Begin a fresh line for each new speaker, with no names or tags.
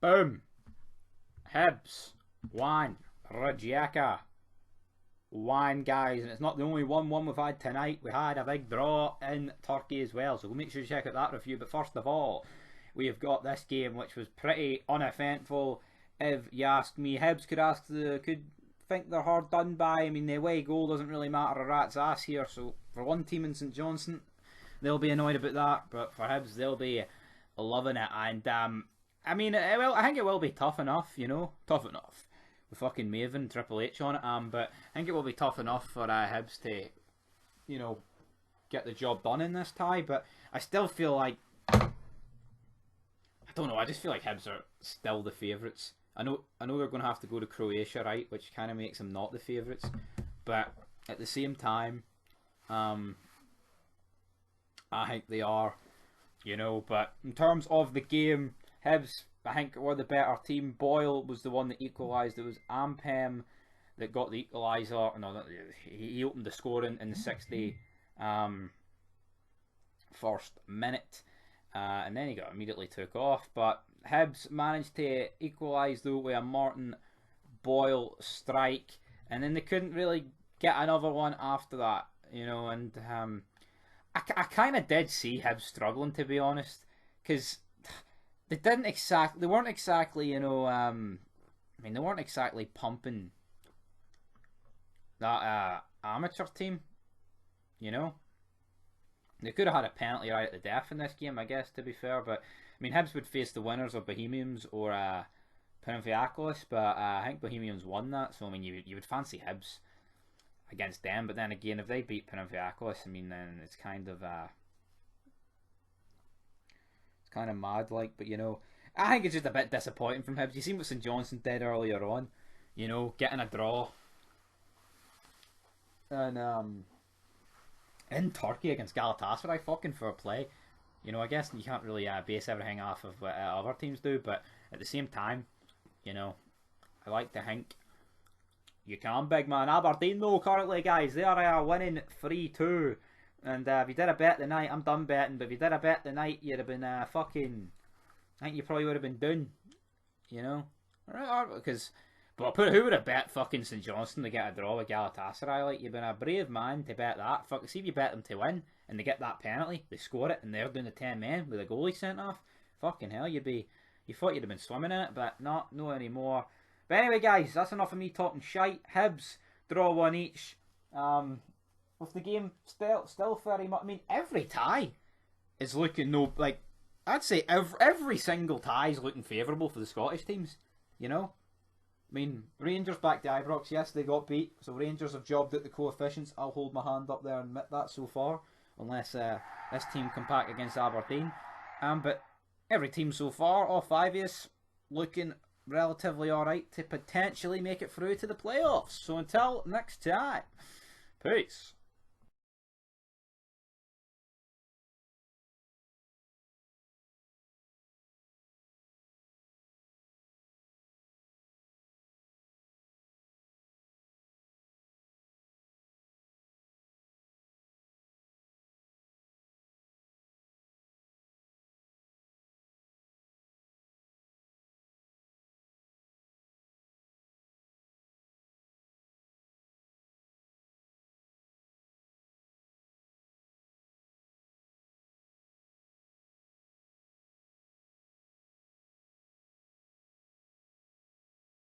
Boom. Hibs. 1. Rijeka. 1, guys. And it's not the only 1-1 we've had tonight. We had a big draw in Turkey as well. So we'll make sure you check out that review. But first of all, we have got this game, which was pretty uneventful, if you ask me. Hibs could think they're hard done by. I mean, the away goal doesn't really matter a rat's ass here. So for one team in St Johnstone, they'll be annoyed about that. But for Hibs, they'll be loving it. And I mean, I think it will be tough enough. You know, tough enough with fucking Maven, Triple H on it. But I think it will be tough enough for Hibs to, you know, get the job done in this tie. But I still feel like, I don't know. I just feel like Hibs are still the favourites. I know they're going to have to go to Croatia, right, which kind of makes them not the favourites. But at the same time, I think they are, you know. But in terms of the game, Hibs, I think, were the better team. Boyle was the one that equalised. It was Ampem that got the equaliser. No, he opened the scoring in the 60 first minute. And then he got immediately took off. But Hibs managed to equalise though with a Martin Boyle strike, and then they couldn't really get another one after that, you know. And I kind of did see Hibs struggling, to be honest, because they weren't exactly, you know, I mean, they weren't exactly pumping that amateur team, you know. They could have had a penalty right at the death in this game, I guess, to be fair. But, I mean, Hibs would face the winners of Bohemians or Panathinaikos, but I think Bohemians won that. So, I mean, you would fancy Hibs against them. But then again, if they beat Panathinaikos, I mean, then it's kind of mad, like. But, you know, I think it's just a bit disappointing from Hibs. You seen what St Johnstone did earlier on, you know, getting a draw. And, in Turkey against Galatasaray, fucking fair play. You know, I guess you can't really base everything off of what other teams do, but at the same time, you know, I like to think you can, big man. Aberdeen, though, currently, guys, they are winning 3-2. And if you did a bet tonight, I'm done betting, but if you did a bet tonight, you'd have been fucking, I think you probably would have been done, you know? Because, but who would have bet fucking St Johnstone to get a draw with Galatasaray? Like, you've been a brave man to bet that. Fuck, see if you bet them to win and they get that penalty, they score it, and they're doing the 10 men with a goalie sent off. Fucking hell, you thought you'd have been swimming in it, but no anymore. But anyway, guys, that's enough of me talking shite. Hibs draw 1 each. With the game still very much. I mean, every tie is looking like, I'd say every single tie is looking favourable for the Scottish teams. You know. I mean, Rangers back to Ibrox, yes, they got beat, so Rangers have jobbed at the coefficients. I'll hold my hand up there and admit that so far, unless this team come back against Aberdeen. But every team so far, all 5 is looking relatively alright to potentially make it through to the playoffs. So until next time, peace.